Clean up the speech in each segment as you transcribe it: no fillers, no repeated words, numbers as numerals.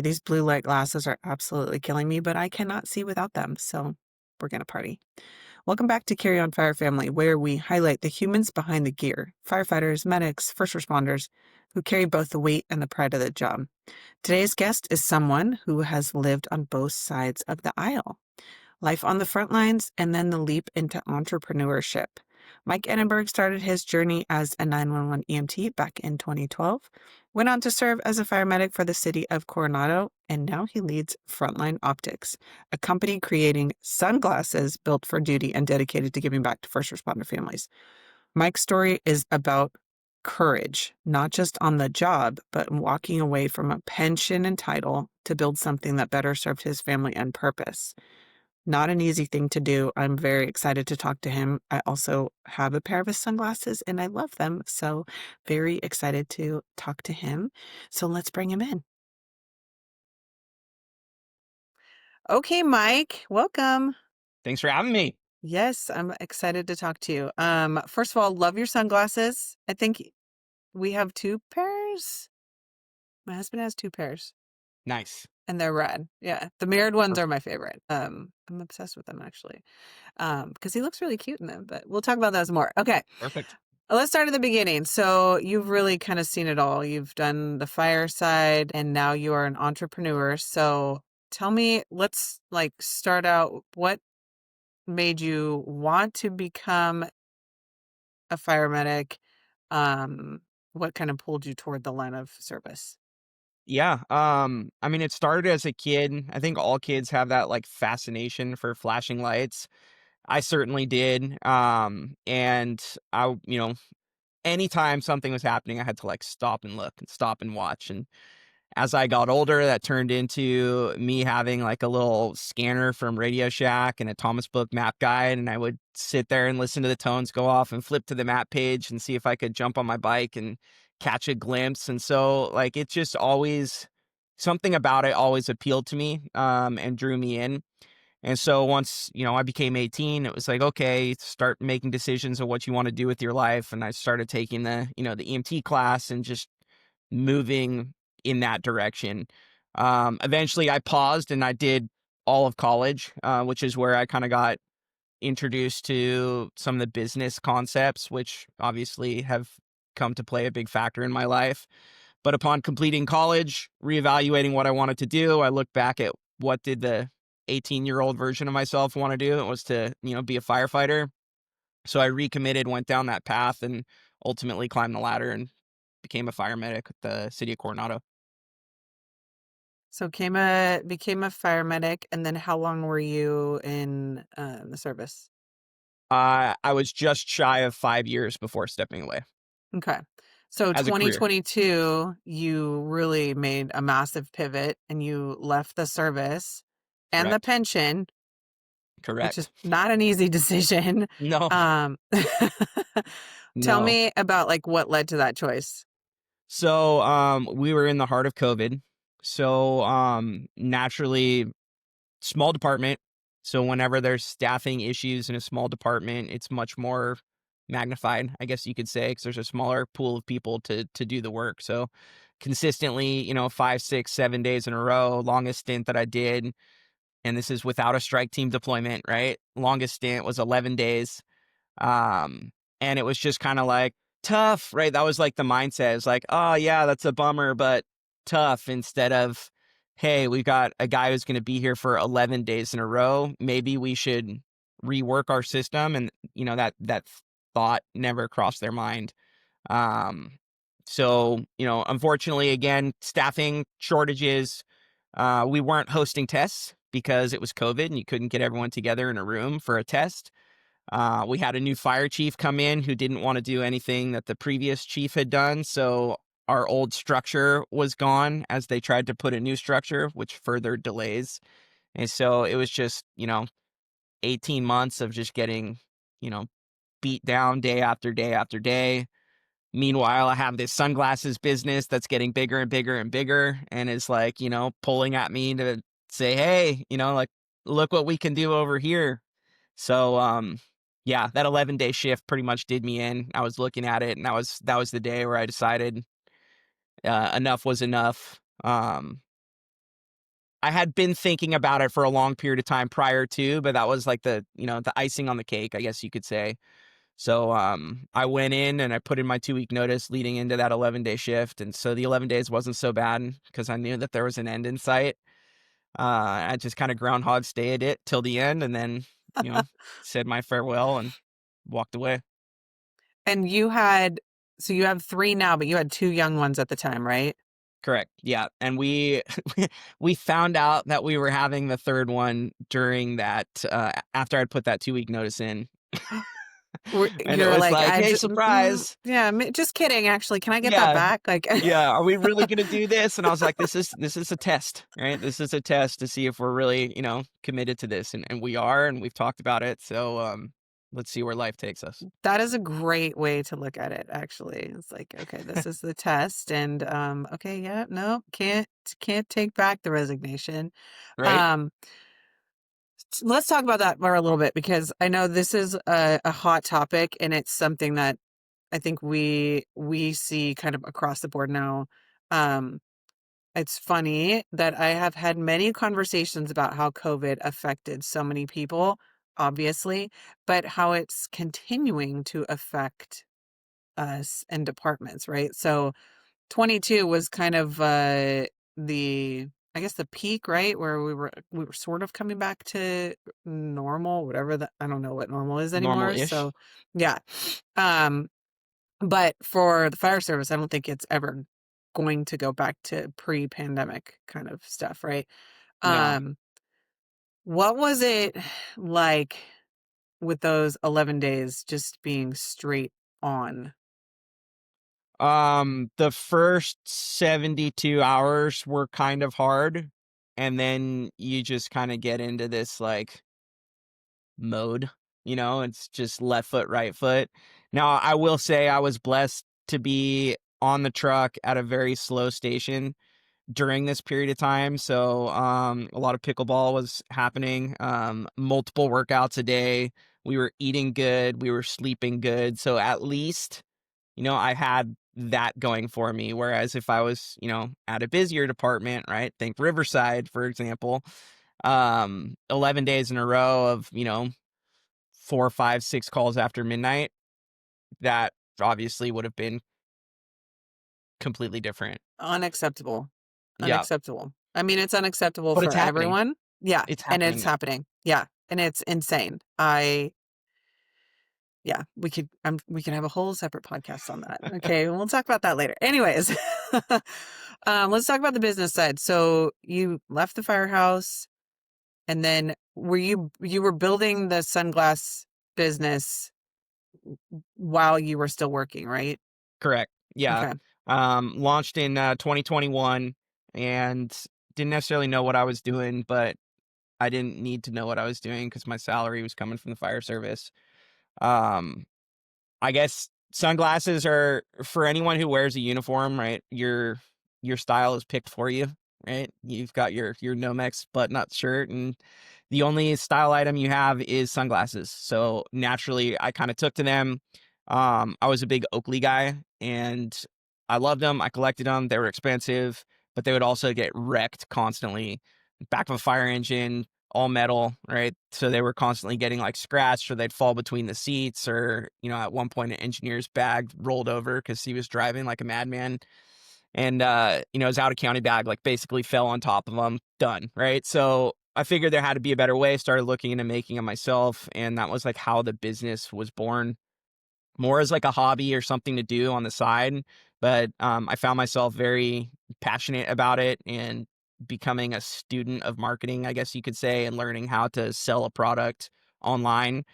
sorry, these blue light glasses are absolutely killing me, but I cannot see without them, so we're gonna party. Welcome back to Carry On Fire Family, where we highlight the humans behind the gear, firefighters, medics, first responders, who carry both the weight and the pride of the job. Today's guest is someone who has lived on both sides of the aisle. Life on the front lines, and then the leap into entrepreneurship. Mike Ettenberg started his journey as a 911 EMT back in 2012, went on to serve as a paramedic for the city of Coronado, and now he leads Frontline Optics, a company creating sunglasses built for duty and dedicated to giving back to first responder families. Mike's story is about courage, not just on the job, but walking away from a pension and title to build something that better served his family and purpose. Not an easy thing to do. I'm very excited to talk to him. I also have a pair of his sunglasses and I love them. So very excited to talk to him. So let's bring him in. Okay, Mike, welcome. Thanks for having me. Yes, I'm excited to talk to you. First of all, love your sunglasses. I think we have two pairs. My husband has two pairs. Nice. And they're red. Yeah. The mirrored ones are Perfect. my favorite. I'm obsessed with them actually. Because he looks really cute in them, but we'll talk about those more. Okay. Perfect. Let's start at the beginning. So you've really kind of seen it all. You've done the fireside and now you are an entrepreneur. So tell me, let's start out. What made you want to become a fire medic? What kind of pulled you toward the line of service? Yeah. I mean, it started as a kid. I think all kids have that like fascination for flashing lights. I certainly did. And anytime something was happening, I had to like stop and look and stop and watch. And as I got older, that turned into me having like a little scanner from Radio Shack and a Thomas Book map guide. And I would sit there and listen to the tones go off and flip to the map page and see if I could jump on my bike and catch a glimpse. And so like it just always something about it always appealed to me and drew me in. And so once, I became 18, it was like, okay, start making decisions of what you want to do with your life. And I started taking the EMT class and just moving in that direction. Eventually, I paused and I did all of college, which is where I kind of got introduced to some of the business concepts, which obviously have come to play a big factor in my life. But upon completing college, reevaluating what I wanted to do, I looked back at what did the 18-year-old version of myself want to do. It was to, be a firefighter. So I recommitted, went down that path, and ultimately climbed the ladder and became a fire medic with the city of Coronado. So became a fire medic, and then how long were you in the service? I was just shy of 5 years before stepping away Okay. So as a career. 2022, you really made a massive pivot and you left the service and the Correct. pension, which is Correct. not an easy decision. No, Um, tell no. me about what led to that choice. So, we were in the heart of COVID. So, naturally, small department. So whenever there's staffing issues in a small department, it's much more magnified, I guess you could say, because there's a smaller pool of people to do the work. So consistently, 5, 6, 7 days in a row, longest stint that I did, and this is without a strike team deployment, right? Longest stint was 11 days. Um, and it was just kind of like tough, right? That was like the mindset. It's like, oh yeah, that's a bummer, but tough, instead of, hey, we've got a guy who's going to be here for 11 days in a row. Maybe we should rework our system. And that thought never crossed their mind. Um, so, unfortunately, again, staffing shortages, we weren't hosting tests because it was COVID and you couldn't get everyone together in a room for a test. We had a new fire chief come in who didn't want to do anything that the previous chief had done. So our old structure was gone as they tried to put a new structure, which further delays. And so it was just, 18 months of just getting, you know, beat down day after day after day. Meanwhile, I have this sunglasses business that's getting bigger and bigger and bigger and is like, pulling at me to say, hey, like, look what we can do over here. So, yeah, that 11-day shift pretty much did me in. I was looking at it and that was the day where I decided enough was enough. I had been thinking about it for a long period of time prior to, but that was like the icing on the cake, I guess you could say. So I went in and I put in my 2-week notice leading into that 11-day shift. And so the 11 days wasn't so bad because I knew that there was an end in sight. I just kind of groundhog stayed it till the end and then, you know, said my farewell and walked away. And so you have 3 now, but you had 2 young ones at the time, right? Correct. Yeah. And we we found out that we were having the third one during that after I'd put that 2-week notice in. And it You're was like, like, "I "Hey, ju surprise." yeah, just kidding, actually, can I get that Yeah. back?" Like Yeah, "Are we really gonna do this?" And I was like, "This is a test, right? This is a test to see if we're really, committed to this." And we are, and we've talked about it. So, let's see where life takes us. that is a great way to look at it, actually. It's like, "Okay, this is the test, and, okay, yeah, no, can't take back the resignation." Right? Um, let's talk about that for a little bit because I know this is a hot topic, and it's something that I think we see kind of across the board now. Um, it's funny that I have had many conversations about how COVID affected so many people, obviously, but how it's continuing to affect us and departments, right? So 22 was kind of the I guess the peak, right? Where we were sort of coming back to normal, whatever that I don't know what normal is anymore. Normal-ish. So yeah. Um but for the fire service, I don't think it's ever going to go back to pre-pandemic kind of stuff, right? No. Um, what was it like with those 11 days just being straight on? The first 72 hours were kind of hard, and then you just kinda get into this, like, mode, it's just left foot, right foot. Now, I will say I was blessed to be on the truck at a very slow station during this period of time. So, a lot of pickleball was happening, multiple workouts a day. We were eating good, we were sleeping good. So at least, I had that going for me. Whereas if I was, at a busier department, right? Think Riverside, for example, 11 days in a row of, 4, 5, 6 calls after midnight, that obviously would have been completely different. Unacceptable. Yeah. Unacceptable. I mean, it's unacceptable But for it's happening. everyone. Yeah, It's and it's happening. happening. Yeah, and it's insane. Yeah, we can have a whole separate podcast on that. Okay, we'll talk about that later. Anyways, let's talk about the business side. So you left the firehouse, and then you were building the sunglass business while you were still working, right? Correct. Yeah. Okay. Launched in 2021 and didn't necessarily know what I was doing, but I didn't need to know what I was doing because my salary was coming from the fire service. Um, I guess sunglasses are for anyone who wears a uniform, right? Your style is picked for you, right? You've got your Nomex button-up shirt, and the only style item you have is sunglasses. So naturally, I kind of took to them. I was a big Oakley guy, and I loved them. I collected them. They were expensive, but they would also get wrecked constantly. Back of a fire engine, all metal, right? So they were constantly getting like scratched or they'd fall between the seats or, at one point an engineer's bag rolled over because he was driving like a madman. And, his out of county bag like basically fell on top of him. Done, right? So I figured there had to be a better way. Started looking into making them myself. And that was like how the business was born more as like a hobby or something to do on the side. But I found myself very passionate about it and becoming a student of marketing, I guess you could say, and learning how to sell a product online.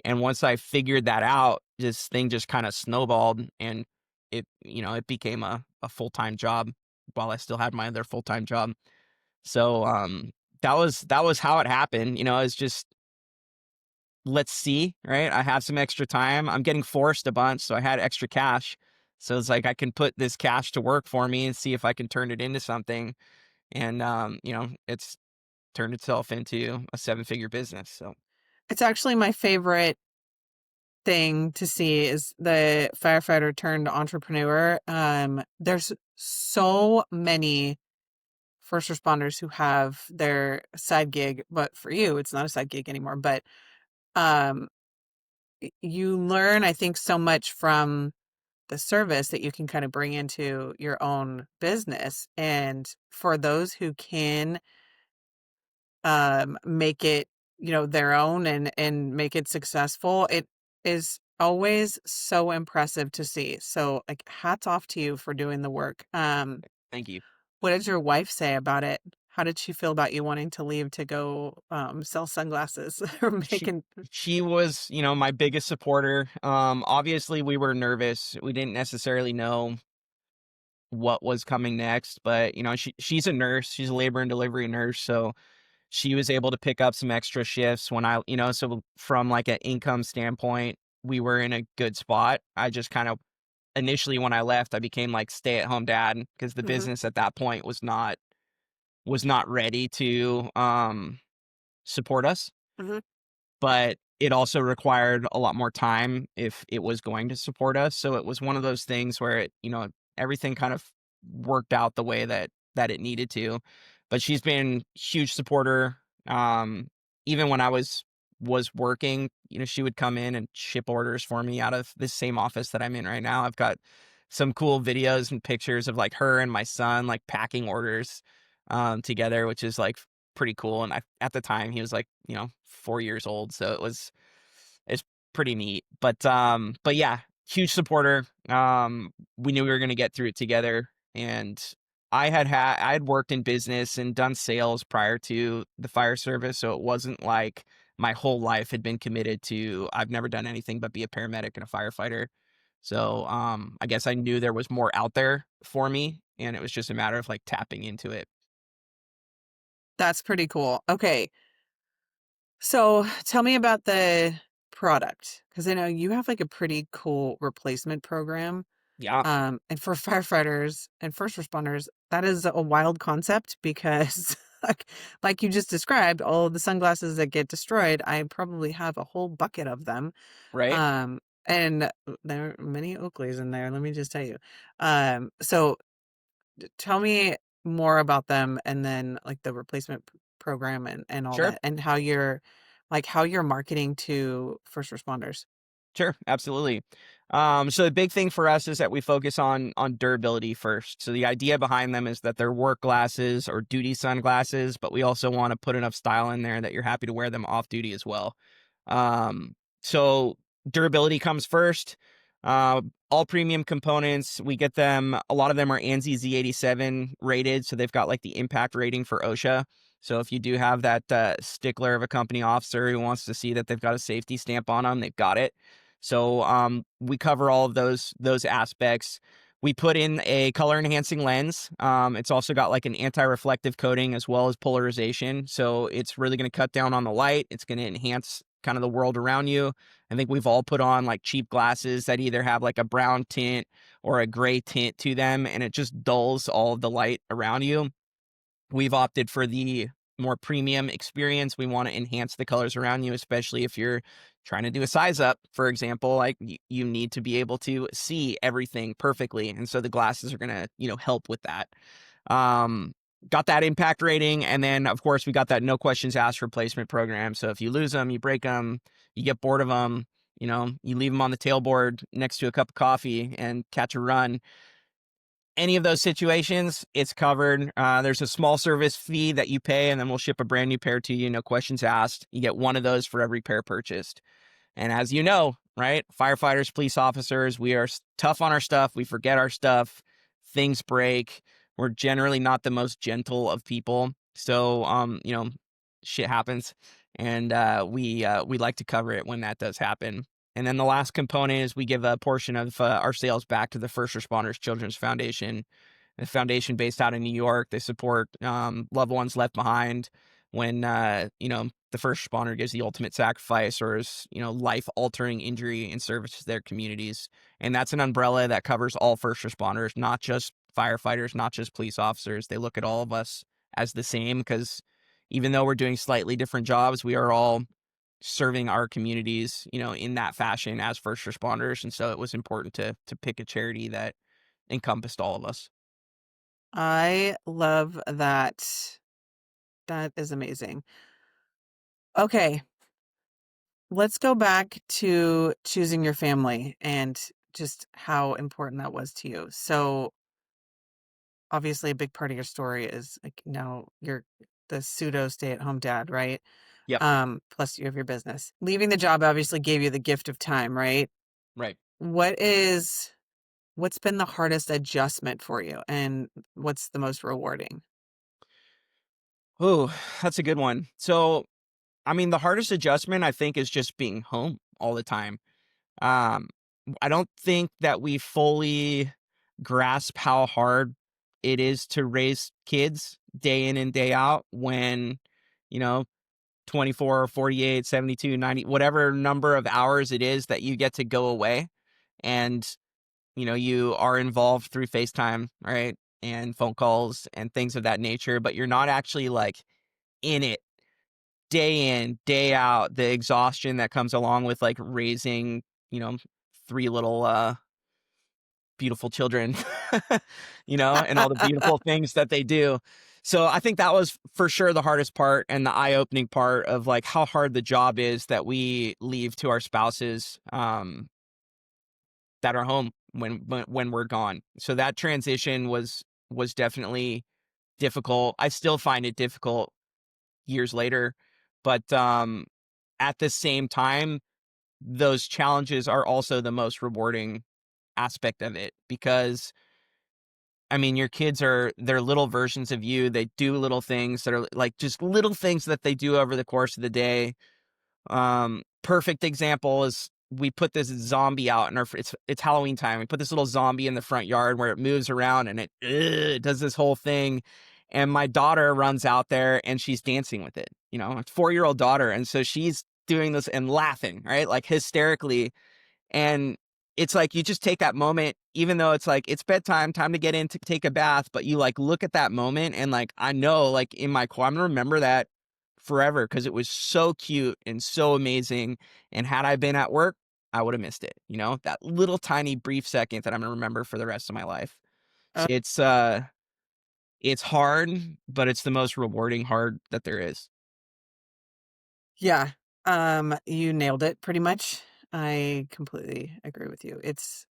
And once I figured that out, this thing just kind of snowballed and it became a full-time job while I still had my other full-time job. So that was how it happened. It's just let's see, right? I have some extra time. I'm getting forced a bunch, so I had extra cash. So it's like I can put this cash to work for me and see if I can turn it into something. And it's turned itself into a 7-figure business. So It's actually my favorite thing to see is the firefighter turned entrepreneur. There's so many first responders who have their side gig, but for you, it's not a side gig anymore. But um, you learn, I think, so much from the service that you can kind of bring into your own business. And for those who can make it, their own and make it successful, it is always so impressive to see. So like hats off to you for doing the work. Thank you. What did your wife say about it? How did she feel about you wanting to leave to go sell sunglasses or She making? she was, my biggest supporter. Obviously we were nervous. We didn't necessarily know what was coming next, but she's a nurse. She's a labor and delivery nurse, so she was able to pick up some extra shifts when so from like an income standpoint, we were in a good spot. I just kind of initially when I left, I became like stay-at-home dad because the Hmm. business at that point was not ready to support us. Hmm. But it also required a lot more time if it was going to support us. So it was one of those things where everything kind of worked out the way that it needed to. But she's been huge supporter. Um, Even when I was working, she would come in and ship orders for me out of this same office that I'm in right now. I've got some cool videos and pictures of like her and my son like packing orders together, which is like pretty cool. And at the time he was like, 4 years old, so it's pretty neat. But yeah, huge supporter. We knew we were gonna get through it together, and I had worked in business and done sales prior to the fire service, so it wasn't like my whole life had been committed to I've never done anything but be a paramedic and a firefighter. So, I guess I knew there was more out there for me, and it was just a matter of like tapping into it. That's pretty cool. Okay. So tell me about the product because I know you have like a pretty cool replacement program. Yeah, And for firefighters and first responders, that is a wild concept because, like you just described, all of the sunglasses that get destroyed, I probably have a whole bucket of them. right. And there are many Oakleys in there, let me just tell you. So tell me more about them and then like the replacement program and all Sure. that and how you're marketing to first responders. Sure, absolutely. So the big thing for us is that we focus on durability first. So the idea behind them is that they're work glasses or duty sunglasses, but we also want to put enough style in there that you're happy to wear them off duty as well. So durability comes first. Uh, all premium components, we get them. A lot of them are ANSI Z87 rated, so they've got like the impact rating for OSHA. So if you do have that stickler of a company officer who wants to see that they've got a safety stamp on them, they've got it. So we cover all of those aspects. We put in a color enhancing lens. It's also got like an anti-reflective coating as well as polarization. So it's really going to cut down on the light. It's going to enhance kind of the world around you. I think we've all put on like cheap glasses that either have like a brown tint or a gray tint to them, and it just dulls all of the light around you. We've opted for the more premium experience. We want to enhance the colors around you, especially if you're trying to do a size up, for example. Like you need to be able to see everything perfectly, and so the glasses are gonna, help with that. Um, got that impact rating, and then of course we got that no questions asked replacement program. So if you lose them, you break them, you get bored of them, you leave them on the tailboard next to a cup of coffee and catch a run, any of those situations, it's covered. There's a small service fee that you pay, and then we'll ship a brand new pair to you. No questions asked. You get one of those for every pair purchased. And as you know, right, firefighters, police officers, we are tough on our stuff. We forget our stuff. Things break. We're generally not the most gentle of people. So, shit happens, and we like to cover it when that does happen. And then the last component is we give a portion of our sales back to the First Responders Children's Foundation, a foundation based out in New York. They support loved ones left behind when the first responder gives the ultimate sacrifice or is life altering injury in service to their communities. And that's an umbrella that covers all first responders, not just firefighters, not just police officers. They look at all of us as the same because even though we're doing slightly different jobs, we are all serving our communities, in that fashion as first responders. And so it was important to pick a charity that encompassed all of us. I love that. That is amazing. Okay, let's go back to choosing your family and just how important that was to you. So, obviously, a big part of your story is like now you're the pseudo stay-at-home dad, right? Yep. Plus you have your business. Leaving the job obviously gave you the gift of time, right? Right. What is what's been the hardest adjustment for you and what's the most rewarding? Oh, that's a good one. So, I mean, the hardest adjustment I think is just being home all the time. Um, I don't think that we fully grasp how hard it is to raise kids day in and day out when, you know, 24, 48, 72, 90, whatever number of hours it is that you get to go away and, you are involved through FaceTime, right? And phone calls and things of that nature, but you're not actually like in it day in, day out, the exhaustion that comes along with like raising, you know, three little beautiful children, and all the beautiful things that they do. So I think that was for sure the hardest part and the eye-opening part of like how hard the job is that we leave to our spouses that are home when we're gone. So that transition was definitely difficult. I still find it difficult years later, but at the same time, those challenges are also the most rewarding aspect of it because I mean, your kids they're little versions of you. They do little things that are like just little things that they do over the course of the day. Perfect example is we put this zombie out in it's Halloween time. We put this little zombie in the front yard where it moves around and it does this whole thing. And my daughter runs out there and she's dancing with it, a 4-year-old daughter. And so she's doing this and laughing, right? Like hysterically and it's like you just take that moment, even though it's like it's bedtime, time to get in to take a bath, but you like look at that moment and like I know like in my core, I'm gonna remember that forever because it was so cute and so amazing. And had I been at work, I would have missed it, that little tiny brief second that I'm gonna remember for the rest of my life. Uh, So it's hard, but it's the most rewarding hard that there is. yeah. You nailed it pretty much. I completely agree with you. It's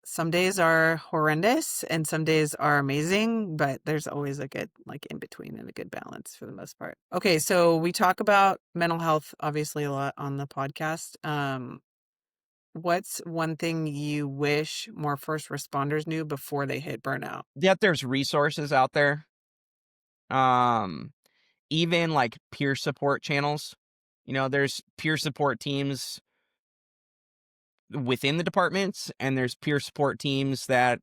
some days are horrendous and some days are amazing, but there's always a good like in between and a good balance for the most part. Okay, so we talk about mental health obviously a lot on the podcast. What's one thing you wish more first responders knew before they hit burnout? Yet there's resources out there. Um Even like peer support channels. There's peer support teams within the departments, and there's peer support teams that,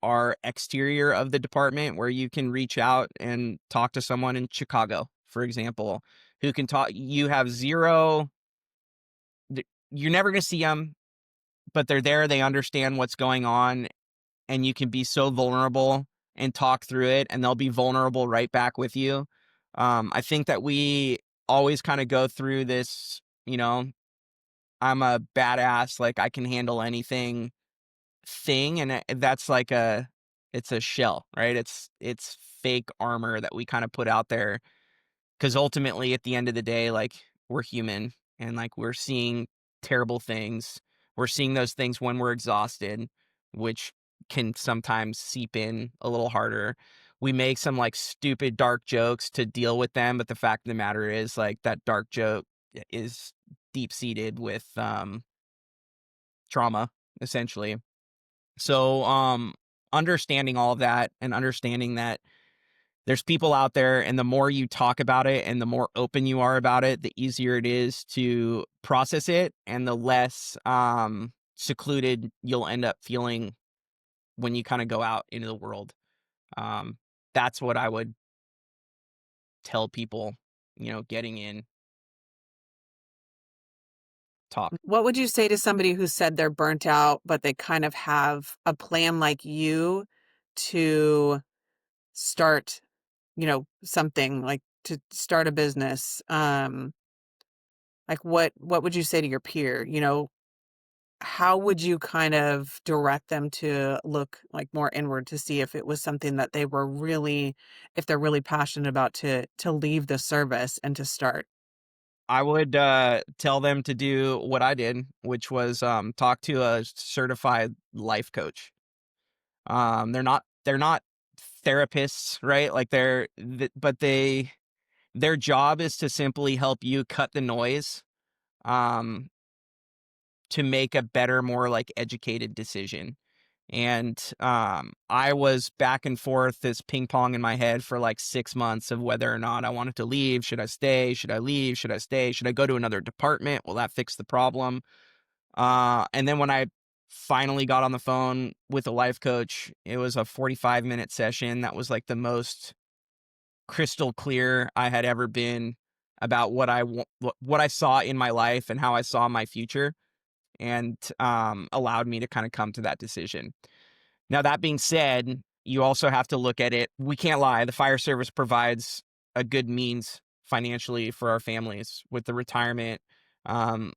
are exterior of the department where you can reach out and talk to someone in Chicago, for example, who can talk. You have zero, you're never going to see them, but they're there. They understand what's going on, and you can be so vulnerable and talk through it, and they'll be vulnerable right back with you. I think that we always kind of go through this, I'm a badass, like I can handle anything thing, and that's like it's a shell, right? It's fake armor that we kind of put out there because ultimately, at the end of the day, like we're human and like we're seeing terrible things. We're seeing those things when we're exhausted, which can sometimes seep in a little harder. We make some like stupid dark jokes to deal with them, but the fact of the matter is like that dark joke is deep seated with trauma essentially. So understanding all of that and understanding that there's people out there, and the more you talk about it and the more open you are about it, the easier it is to process it and the less secluded you'll end up feeling when you kind of go out into the world. Um, that's what I would tell people, getting in talk. What would you say to somebody who said they're burnt out, but they kind of have a plan like you to start, something like to start a business? Like what would you say to your peer? how would you kind of direct them to look like more inward to see if it was something that they were really, if they're really passionate about to leave the service and to start? I would tell them to do what I did, which was talk to a certified life coach. They're not therapists, right? Like but their job is to simply help you cut the noise, um, to make a better, more like educated decision. And I was back and forth this ping pong in my head for like 6 months of whether or not I wanted to leave. Should I stay? Should I leave? Should I stay? Should I go to another department? Will that fix the problem? And then when I finally got on the phone with a life coach, it was a 45-minute session that was like the most crystal clear I had ever been about what I saw in my life and how I saw my future, and allowed me to kind of come to that decision. Now, that being said, you also have to look at it. We can't lie. The fire service provides a good means financially for our families with the retirement,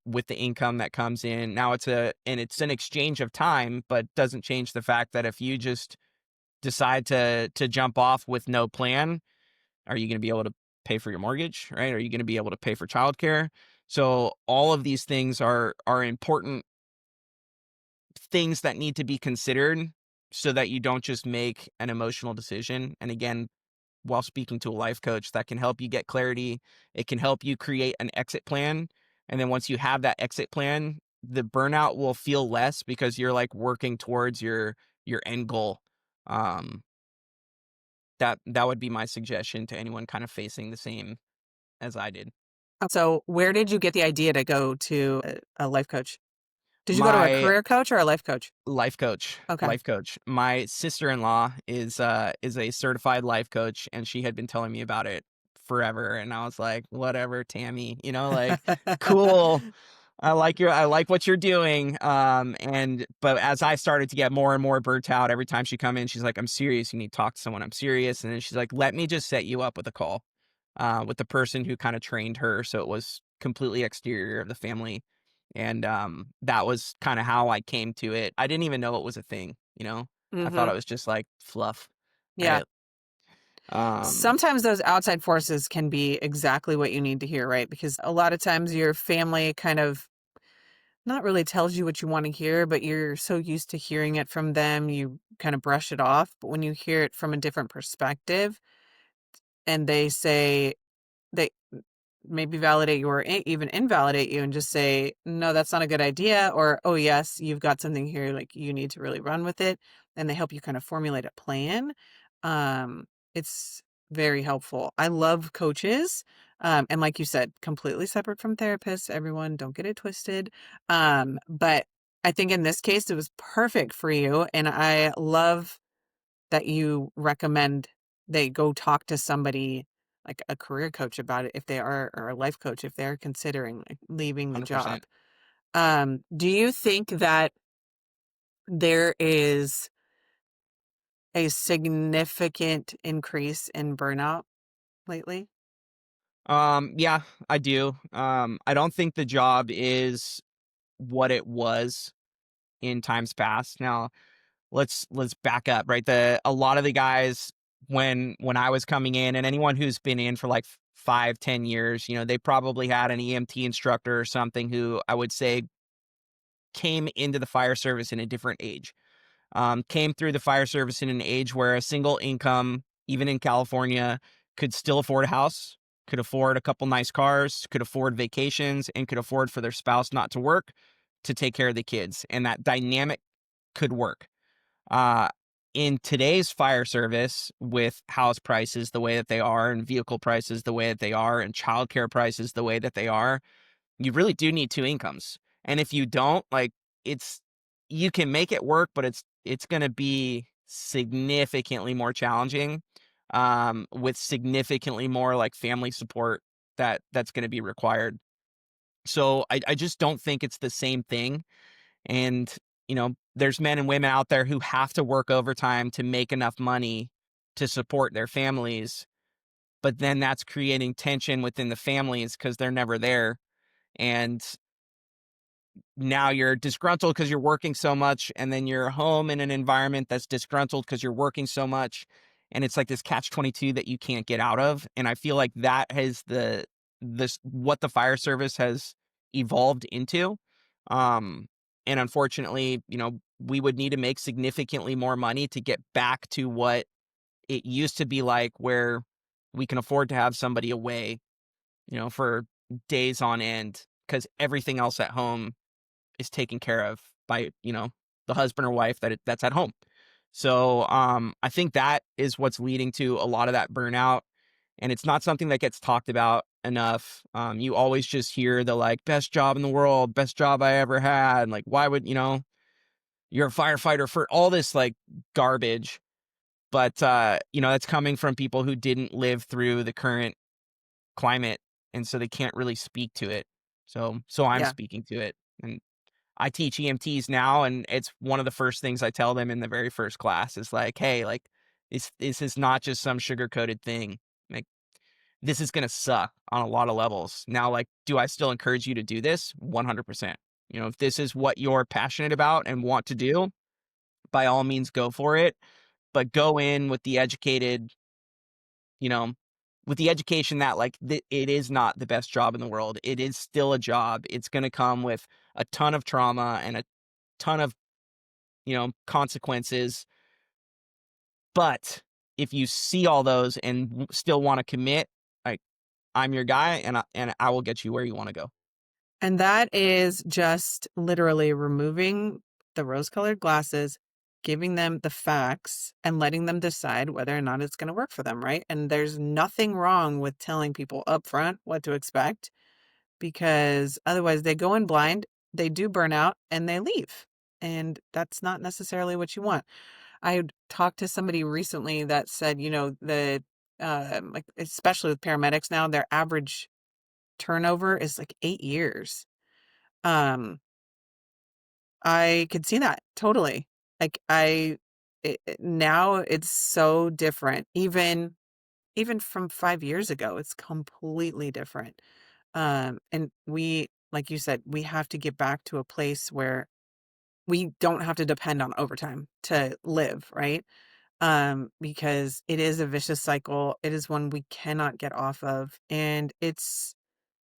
with the income that comes in. Now it's an exchange of time, but doesn't change the fact that if you just decide to jump off with no plan, are you going to be able to pay for your mortgage, right? Are you going to be able to pay for childcare? So all of these things are important things that need to be considered so that you don't just make an emotional decision. And again, while speaking to a life coach, that can help you get clarity. It can help you create an exit plan. And then once you have that exit plan, the burnout will feel less because you're like working towards your end goal. Um, that would be my suggestion to anyone kind of facing the same as I did. So, where did you get the idea to go to a life coach? Did you go to a My career coach or a life coach? life coach, Okay. life coach. My sister-in-law is a certified life coach, and she had been telling me about it forever, and I was like, "Whatever, Tammy, like, cool. I like what you're doing." But as I started to get more and more burnt out, every time she come in, she's like, "I'm serious. You need to talk to someone. I'm serious." And then she's like, "Let me just set you up with a call, with the person who kind of trained her, so it was completely exterior of the family." And that was kind of how I came to it. I didn't even know it was a thing, you know. I thought Mhm. it was just like fluff, Yeah. right? Um, Sometimes those outside forces can be exactly what you need to hear, right? Because a lot of times your family kind of not really tells you what you want to hear, but you're so used to hearing it from them, you kind of brush it off. But when you hear it from a different perspective and they say, they maybe validate you or even invalidate you and just say, no, that's not a good idea. Or, oh, yes, you've got something here. Like you need to really run with it. And they help you kind of formulate a plan. It's very helpful. I love coaches. And like you said, completely separate from therapists. Everyone, don't get it twisted. But I think in this case, it was perfect for you. And I love that you recommend they go talk to somebody like a career coach about it if they are, or a life coach if they're considering like leaving the 100%. job. Do you think that there is a significant increase in burnout lately? Yeah, I do. I don't think the job is what it was in times past. Now, let's back up, right? The A lot of the guys when I was coming in, and anyone who's been in for like 5, 10 years, they probably had an EMT instructor or something who I would say came into the fire service in a different age. Came through the fire service in an age where a single income, even in California, could still afford a house, could afford a couple nice cars, could afford vacations, and could afford for their spouse not to work to take care of the kids. And that dynamic could work. Uh, in today's fire service, with house prices the way that they are, and vehicle prices the way that they are, and childcare prices the way that they are, you really do need two incomes. And if you don't, like, it's you can make it work, but it's going to be significantly more challenging, with significantly more like family support that's going to be required. So I just don't think it's the same thing. And there's men and women out there who have to work overtime to make enough money to support their families, but then that's creating tension within the families because they're never there. And now you're disgruntled because you're working so much, and then you're home in an environment that's disgruntled because you're working so much, and it's like this catch-22 that you can't get out of. And I feel like that has this what the fire service has evolved into. Um, and unfortunately, we would need to make significantly more money to get back to what it used to be like, where we can afford to have somebody away, for days on end, because everything else at home is taken care of by, the husband or wife that's at home. So, I think that is what's leading to a lot of that burnout, and it's not something that gets talked about enough. You always just hear the, like, best job in the world, best job I ever had. Like, why would, you're a firefighter for all this, like, garbage. But, that's coming from people who didn't live through the current climate, and so they can't really speak to it. So I'm Yeah. speaking to it. And I teach EMTs now, and it's one of the first things I tell them in the very first class is like, "Hey, like, this is not just some sugar-coated thing. Like, this is gonna suck on a lot of levels. Now, like, do I still encourage you to do this? 100%. If this is what you're passionate about and want to do, by all means, go for it, but go in with the you know, with the education that, like, it is not the best job in the world. It is still a job. It's gonna come with a ton of trauma and a ton of, consequences. But if you see all those and still want to commit, like, I'm your guy, and I will get you where you want to go." And that is just literally removing the rose-colored glasses, giving them the facts, and letting them decide whether or not it's gonna work for them, right? And there's nothing wrong with telling people upfront what to expect, because otherwise they go in blind, they do burn out, and they leave. And that's not necessarily what you want. I had talked to somebody recently that said, like, especially with paramedics now, their average turnover is like 8 years. Um, I could see that totally. Like now it's so different. Even from 5 years ago, it's completely different. And we, like you said, we have to get back to a place where we don't have to depend on overtime to live, right? Because it is a vicious cycle. It is one we cannot get off of, and it's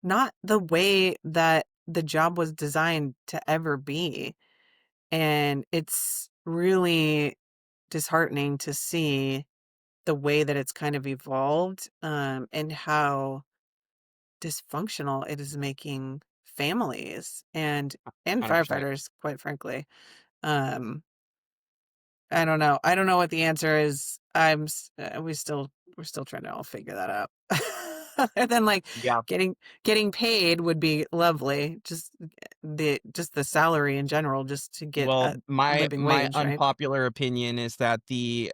not the way that the job was designed to ever be. And it's really disheartening to see the way that it's kind of evolved, and how dysfunctional it is making families and 100%. firefighters, quite frankly. Um, I don't know. I don't know what the answer is. We're still trying to all figure that out. And then, like, Yeah. getting paid would be lovely. Just the salary in general, just to get Well, a my living my wage, right? unpopular opinion is that the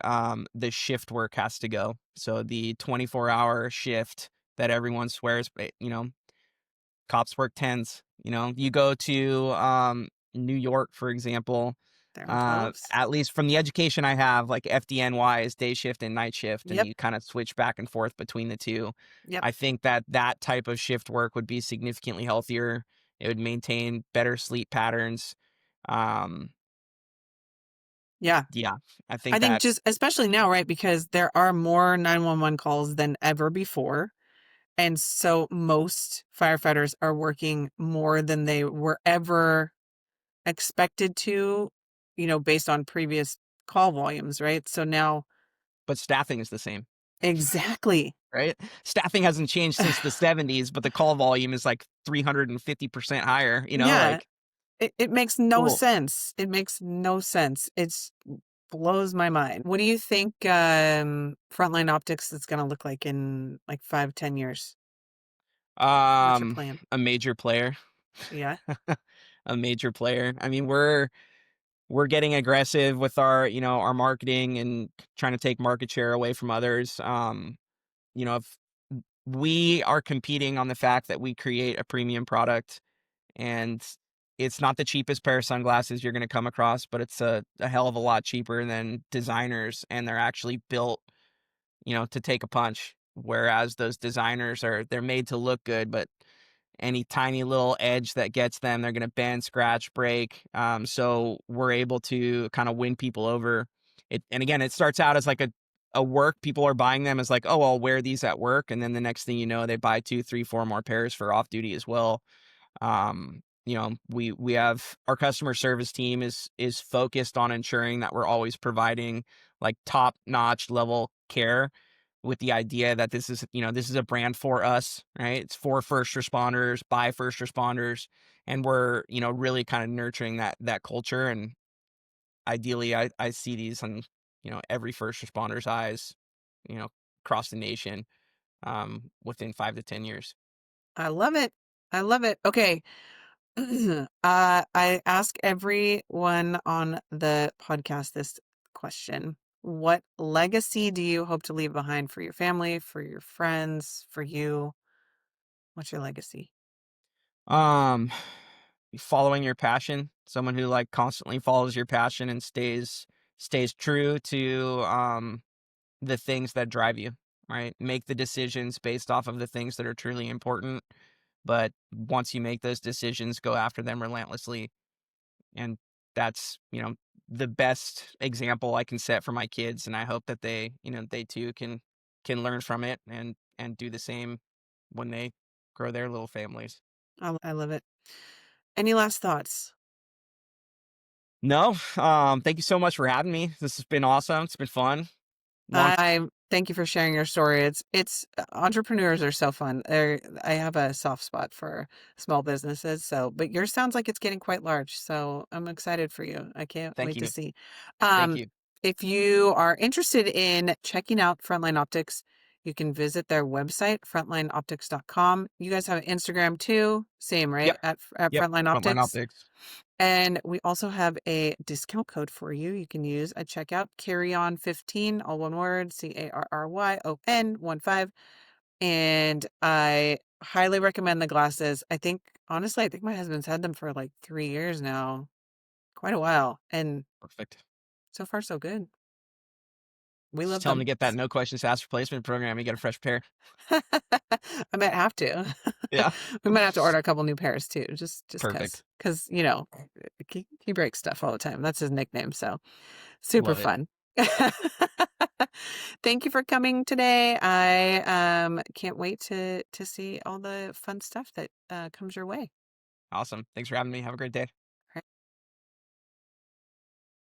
shift work has to go. So the 24-hour shift that everyone swears, cops work 10s. You go to New York, for example, They're in 12s. at least from the education I have, like, FDNY is day shift and night shift, and Yep. you kind of switch back and forth between the two. Yep. I think that that type of shift work would be significantly healthier. It would maintain better sleep patterns. Um, Yeah. yeah, I I think think that. just especially now, right? Because there are more 911 calls than ever before. And so most firefighters are working more than they were ever expected to, based on previous call volumes, right? So now, But staffing is the same, exactly. right? Staffing hasn't changed since the '70s, but the call volume is like 350% higher, Yeah, like, it makes no cool. sense. It makes no sense. It's blows my mind. What do you think Frontline Optics is going to look like in like 5, 10 years? What's your plan? A major player. Yeah, A major player. I mean, we're getting aggressive with our marketing and trying to take market share away from others. If we are competing on the fact that we create a premium product, and it's not the cheapest pair of sunglasses you're going to come across, but it's a hell of a lot cheaper than designers, and they're actually built, to take a punch. Whereas those designers they're made to look good, but any tiny little edge that gets them, they're gonna bend, scratch, break. So we're able to kind of win people over. And again, it starts out as like a work. People are buying them as like, oh, I'll wear these at work, and then the next thing you know, they buy two, three, four more pairs for off duty as well. We have our customer service team is focused on ensuring that we're always providing like top notch level care, with the idea that this is a brand for us, right? It's for first responders, by first responders, and we're, really kind of nurturing that culture. And ideally, I see these on, every first responder's eyes, you know, across the nation, within 5 to 10 years. I love it. I love it. Okay. I ask everyone on the podcast this question. What legacy do you hope to leave behind for your family, for your friends, for you? What's your legacy? Um, Following your passion, someone who like constantly follows your passion and stays true to the things that drive you, right? Make the decisions based off of the things that are truly important, but once you make those decisions, go after them relentlessly. And that's, the best example I can set for my kids, and I hope that they too can learn from it and do the same when they grow their little families. I love it. Any last thoughts? No, thank you so much for having me. This has been awesome. It's been fun. Long I thank you for sharing your story. It's entrepreneurs are so fun. I have a soft spot for small businesses, so but yours sounds like it's getting quite large. So I'm excited for you. I can't Thank wait to you. see. Thank Um, you. if you are interested in checking out Frontline Optics, you can visit their website, frontlineoptics.com. You guys have an Instagram too, same, right? Yep. At Yep. Frontline Frontline Optics. Optics. And we also have a discount code for you. You can use at checkout, carry on 15, all one word, CARRYON 15. And I highly recommend the glasses. Honestly, I think my husband's had them for like 3 years now, quite a while. And Perfect. so far, so good. We Just love tell them them. to get that no questions asked replacement program. You get a fresh pair. I might have to. Yeah. We might have to order a couple new pairs too, just Perfect. because he breaks stuff all the time. That's his nickname. So super Love it. fun. Thank you for coming today. I can't wait to see all the fun stuff that comes your way. Awesome. Thanks for having me. Have a great day.